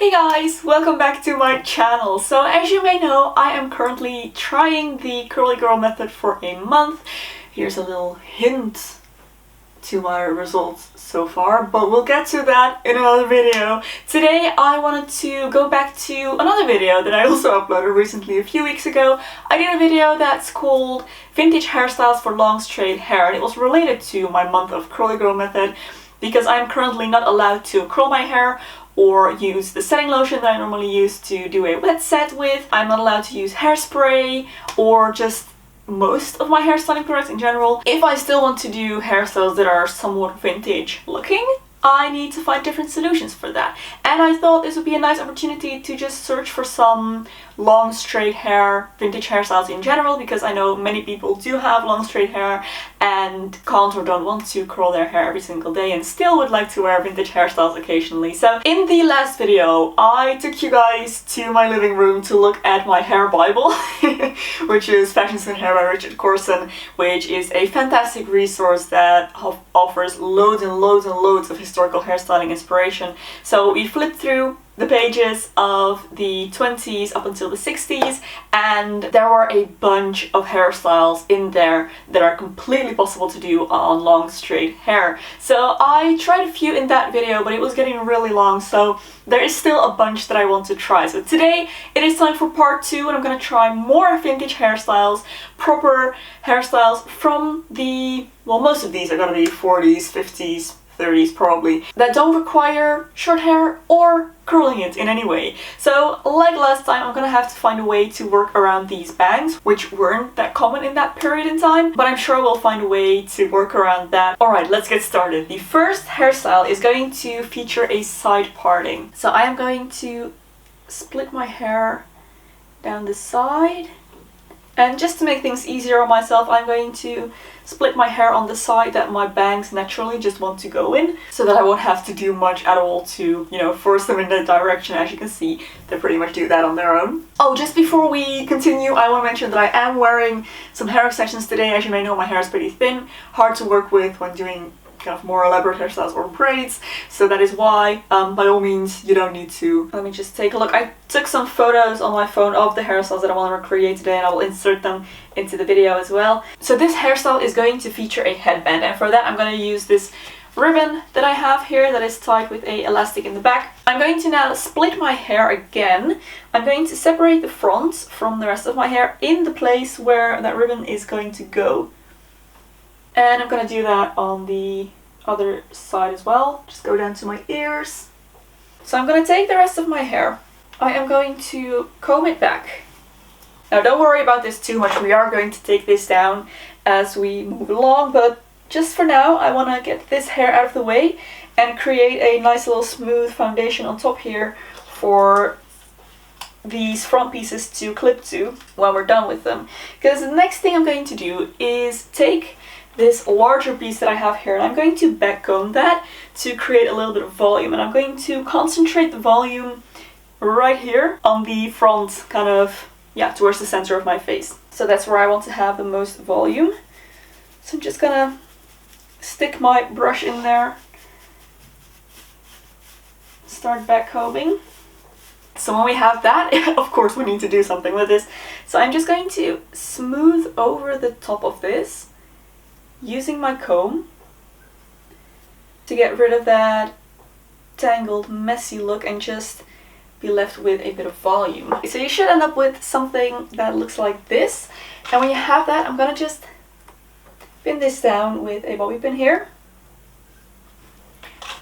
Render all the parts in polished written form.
Hey guys, welcome back to my channel. So as you may know, I am currently trying the curly girl method for a month. Here's a little hint to my results so far, but we'll get to that in another video. Today I wanted to go back to another video that I also uploaded recently a few weeks ago. I did a video that's called Vintage Hairstyles for Long Straight Hair, and it was related to my month of curly girl method because I'm currently not allowed to curl my hair or use the setting lotion that I normally use to do a wet set with. I'm not allowed to use hairspray or just most of my hairstyling products in general. If I still want to do hairstyles that are somewhat vintage looking, I need to find different solutions for that. And I thought this would be a nice opportunity to just search for some long straight hair, vintage hairstyles in general, because I know many people do have long straight hair and can't or don't want to curl their hair every single day and still would like to wear vintage hairstyles occasionally. So in the last video, I took you guys to my living room to look at my hair bible, which is Fashions and Hair by Richard Corson, which is a fantastic resource that offers loads and loads and loads of historical hairstyling inspiration. So we flipped through the pages of the 20s up until the 60s, and there were a bunch of hairstyles in there that are completely possible to do on long straight hair. So I tried a few in that video, but it was getting really long, so there is still a bunch that I want to try. So today it is time for part 2, and I'm gonna try more vintage hairstyles, proper hairstyles from the, well, most of these are gonna be 40s, 50s, 30s probably, that don't require short hair or curling it in any way. So like last time, I'm gonna have to find a way to work around these bangs, which weren't that common in that period in time, but I'm sure we'll find a way to work around that. Alright, let's get started. The first hairstyle is going to feature a side parting. So I am going to split my hair down the side, and just to make things easier on myself, I'm going to split my hair on the side that my bangs naturally just want to go in, so that I won't have to do much at all to, you know, force them in that direction. As you can see, they pretty much do that on their own. Oh, just before we continue, I want to mention that I am wearing some hair extensions today. As you may know, my hair is pretty thin, hard to work with when doing kind of more elaborate hairstyles or braids, so that is why, by all means, you don't need to. Let me just take a look. I took some photos on my phone of the hairstyles that I want to recreate today, and I will insert them into the video as well. So this hairstyle is going to feature a headband, and for that I'm going to use this ribbon that I have here that is tied with a elastic in the back. I'm going to now split my hair again. I'm going to separate the front from the rest of my hair in the place where that ribbon is going to go. And I'm going to do that on the other side as well. Just go down to my ears. So I'm going to take the rest of my hair. I am going to comb it back. Now don't worry about this too much. We are going to take this down as we move along, but just for now I want to get this hair out of the way and create a nice little smooth foundation on top here for these front pieces to clip to when we're done with them. Because the next thing I'm going to do is take this larger piece that I have here, and I'm going to back comb that to create a little bit of volume, and I'm going to concentrate the volume right here on the front, kind of, yeah, towards the center of my face. So that's where I want to have the most volume. So I'm just gonna stick my brush in there, start back combing. So when we have that, of course we need to do something with this. So I'm just going to smooth over the top of this using my comb to get rid of that tangled, messy look and just be left with a bit of volume. So you should end up with something that looks like this. And when you have that, I'm gonna just pin this down with a bobby pin here.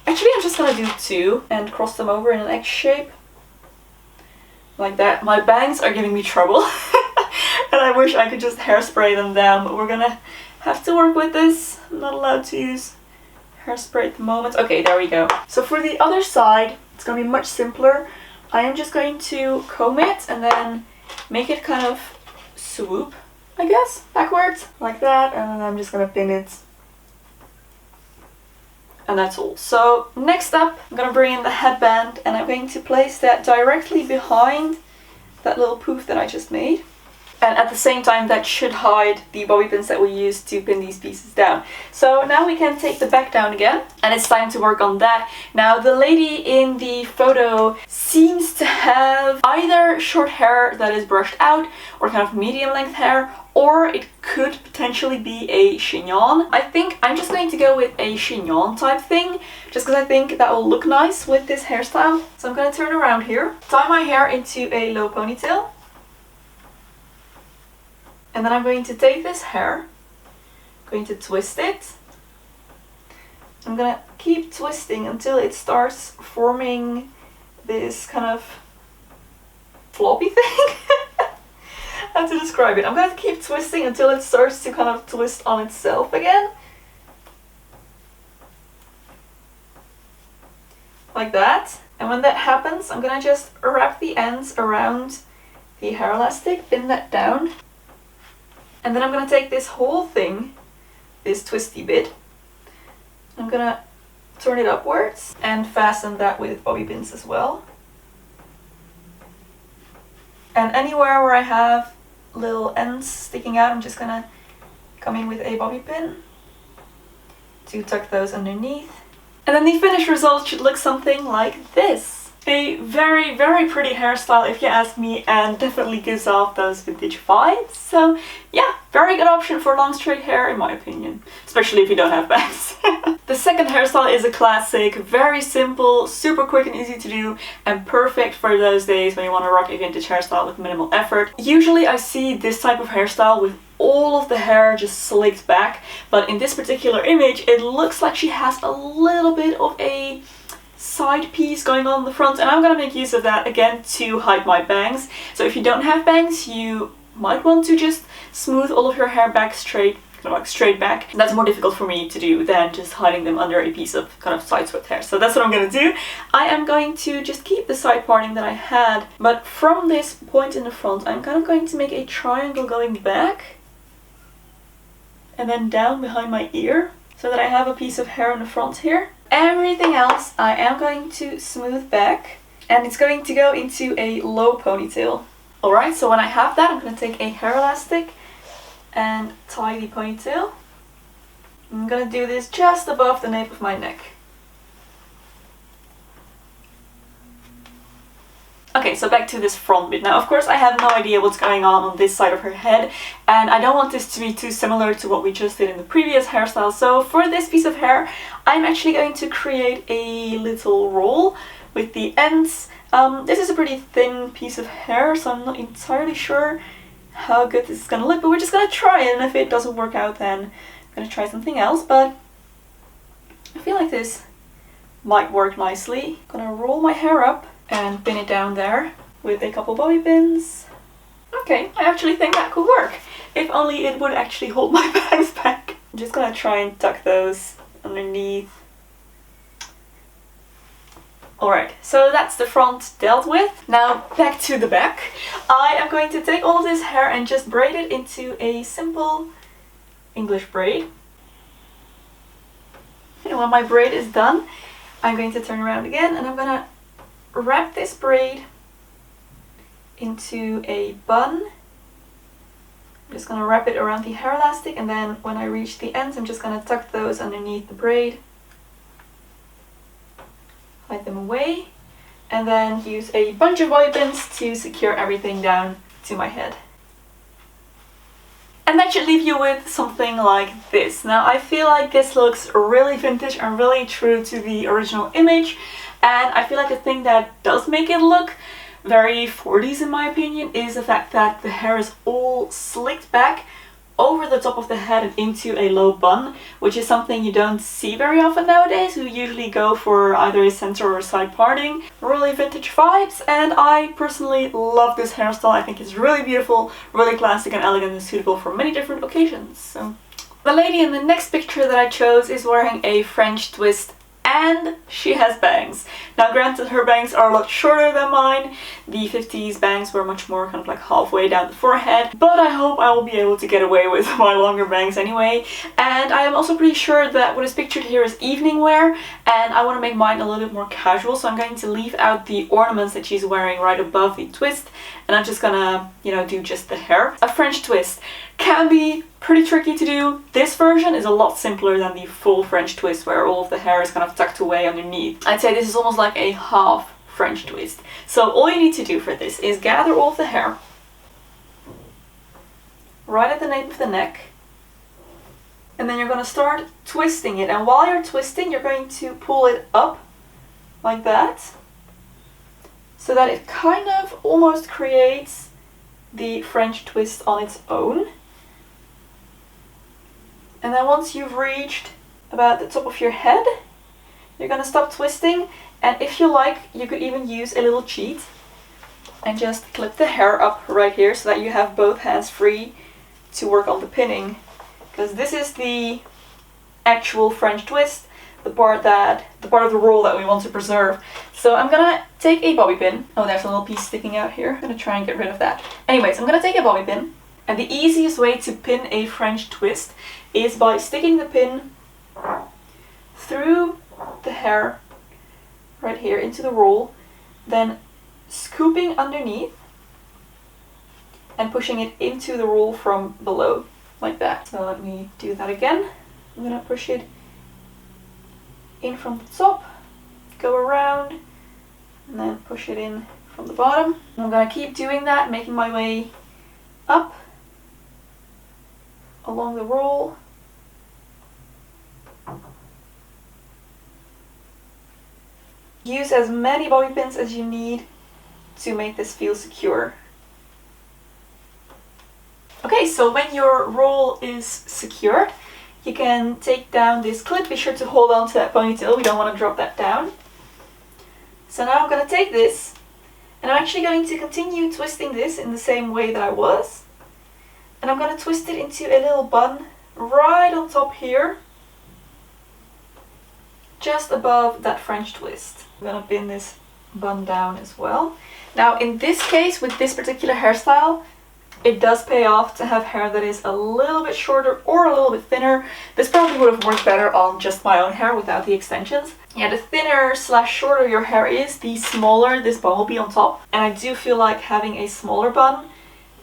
Actually, I'm just gonna do 2 and cross them over in an X shape. Like that. My bangs are giving me trouble. And I wish I could just hairspray them down, but we're gonna have to work with this. I'm not allowed to use hairspray at the moment. Okay, there we go. So for the other side, it's gonna be much simpler. I am just going to comb it and then make it kind of swoop, I guess, backwards, like that, and then I'm just gonna pin it. And that's all. So next up, I'm gonna bring in the headband, and I'm going to place that directly behind that little poof that I just made. And at the same time, that should hide the bobby pins that we used to pin these pieces down. So now we can take the back down again, and it's time to work on that. Now the lady in the photo seems to have either short hair that is brushed out, or kind of medium length hair, or it could potentially be a chignon. I think I'm just going to go with a chignon type thing, just because I think that will look nice with this hairstyle. So I'm going to turn around here, tie my hair into a low ponytail, and then I'm going to take this hair, going to twist it. I'm going to keep twisting until it starts forming this kind of floppy thing. How to describe it. I'm going to keep twisting until it starts to kind of twist on itself again. Like that. And when that happens, I'm going to just wrap the ends around the hair elastic, pin that down. And then I'm going to take this whole thing, this twisty bit, I'm going to turn it upwards and fasten that with bobby pins as well. And anywhere where I have little ends sticking out, I'm just gonna come in with a bobby pin to tuck those underneath. And then the finished result should look something like this. A very, very pretty hairstyle if you ask me, and definitely gives off those vintage vibes. So yeah, very good option for long straight hair in my opinion, especially if you don't have bangs. The second hairstyle is a classic, very simple, super quick and easy to do, and perfect for those days when you want to rock a vintage hairstyle with minimal effort. Usually I see this type of hairstyle with all of the hair just slicked back, but in this particular image it looks like she has a little bit of a side piece going on in the front, and I'm gonna make use of that again to hide my bangs. So if you don't have bangs, you might want to just smooth all of your hair back straight, kind of like straight back. That's more difficult for me to do than just hiding them under a piece of kind of side swept hair. So that's what I'm gonna do. I am going to just keep the side parting that I had, but from this point in the front, I'm kind of going to make a triangle going back and then down behind my ear, so that I have a piece of hair in the front here. Everything else I am going to smooth back, and it's going to go into a low ponytail. Alright, so when I have that, I'm going to take a hair elastic and tie the ponytail. I'm going to do this just above the nape of my neck. Okay, so back to this front bit. Now, of course, I have no idea what's going on this side of her head, and I don't want this to be too similar to what we just did in the previous hairstyle. So for this piece of hair, I'm actually going to create a little roll with the ends. This is a pretty thin piece of hair, so I'm not entirely sure how good this is going to look, but we're just going to try it, and if it doesn't work out, then I'm going to try something else. But I feel like this might work nicely. I'm going to roll my hair up and pin it down there with a couple bobby pins. Okay, I actually think that could work. If only it would actually hold my bangs back. I'm just gonna try and tuck those underneath. Alright, so that's the front dealt with. Now back to the back. I am going to take all of this hair and just braid it into a simple English braid. And when my braid is done, I'm going to turn around again, and I'm gonna wrap this braid into a bun. I'm just going to wrap it around the hair elastic, and then when I reach the ends, I'm just going to tuck those underneath the braid, hide them away, and then use a bunch of bobby pins to secure everything down to my head. And that should leave you with something like this. Now I feel like this looks really vintage and really true to the original image, and I feel like the thing that does make it look very 40s in my opinion is the fact that the hair is all slicked back over the top of the head and into a low bun, which is something you don't see very often nowadays. We usually go for either a center or a side parting. Really vintage vibes, and I personally love this hairstyle. I think it's really beautiful, really classic and elegant, and suitable for many different occasions. So the lady in the next picture that I chose is wearing a French twist And she has bangs. Now granted, her bangs are a lot shorter than mine. The 50s bangs were much more kind of like halfway down the forehead, but I hope I will be able to get away with my longer bangs anyway. And I am also pretty sure that what is pictured here is evening wear, and I want to make mine a little bit more casual, so I'm going to leave out the ornaments that she's wearing right above the twist, and I'm just gonna, you know, do just the hair. A French twist can be pretty tricky to do. This version is a lot simpler than the full French twist where all of the hair is kind of tucked away underneath. I'd say this is almost like a half French twist. So all you need to do for this is gather all of the hair right at the nape of the neck, and then you're going to start twisting it. And while you're twisting, you're going to pull it up like that, so that it kind of almost creates the French twist on its own. And then once you've reached about the top of your head, you're gonna stop twisting, and if you like, you could even use a little cheat and just clip the hair up right here so that you have both hands free to work on the pinning. Because this is the actual French twist, the part of the roll that we want to preserve. So I'm gonna take a bobby pin. Oh, there's a little piece sticking out here. I'm gonna try and get rid of that. Anyways, I'm gonna take a bobby pin, and the easiest way to pin a French twist is by sticking the pin through the hair right here into the roll, then scooping underneath and pushing it into the roll from below, like that. So let me do that again. I'm gonna push it in from the top, go around, and then push it in from the bottom. And I'm gonna keep doing that, making my way up along the roll. Use as many bobby pins as you need to make this feel secure. Okay, so when your roll is secured, you can take down this clip. Be sure to hold on to that ponytail, we don't want to drop that down. So now I'm going to take this, and I'm actually going to continue twisting this in the same way that I was. And I'm going to twist it into a little bun right on top here, just above that French twist. I'm going to pin this bun down as well. Now in this case, with this particular hairstyle, it does pay off to have hair that is a little bit shorter or a little bit thinner. This probably would have worked better on just my own hair without the extensions. Yeah, the thinner / shorter your hair is, the smaller this bun will be on top. And I do feel like having a smaller bun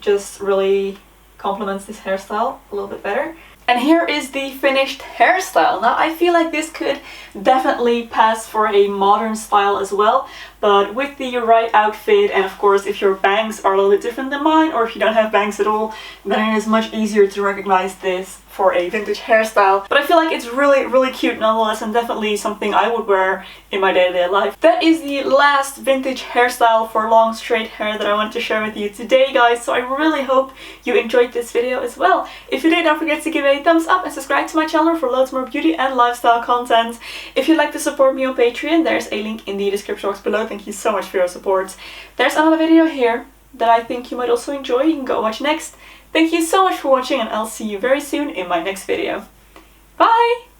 just really complements this hairstyle a little bit better. And here is the finished hairstyle. Now I feel like this could definitely pass for a modern style as well, but with the right outfit, and of course if your bangs are a little bit different than mine, or if you don't have bangs at all, then it is much easier to recognize this for a vintage hairstyle. But I feel like it's really cute nonetheless, and definitely something I would wear in my day-to-day life. That is the last vintage hairstyle for long straight hair that I wanted to share with you today, guys, so I really hope you enjoyed this video as well. If you did, don't forget to give it a thumbs up and subscribe to my channel for loads more beauty and lifestyle content. If you'd like to support me on Patreon, there's a link in the description box below. Thank you so much for your support. There's another video here that I think you might also enjoy. You can go watch next. Thank you so much for watching, and I'll see you very soon in my next video. Bye!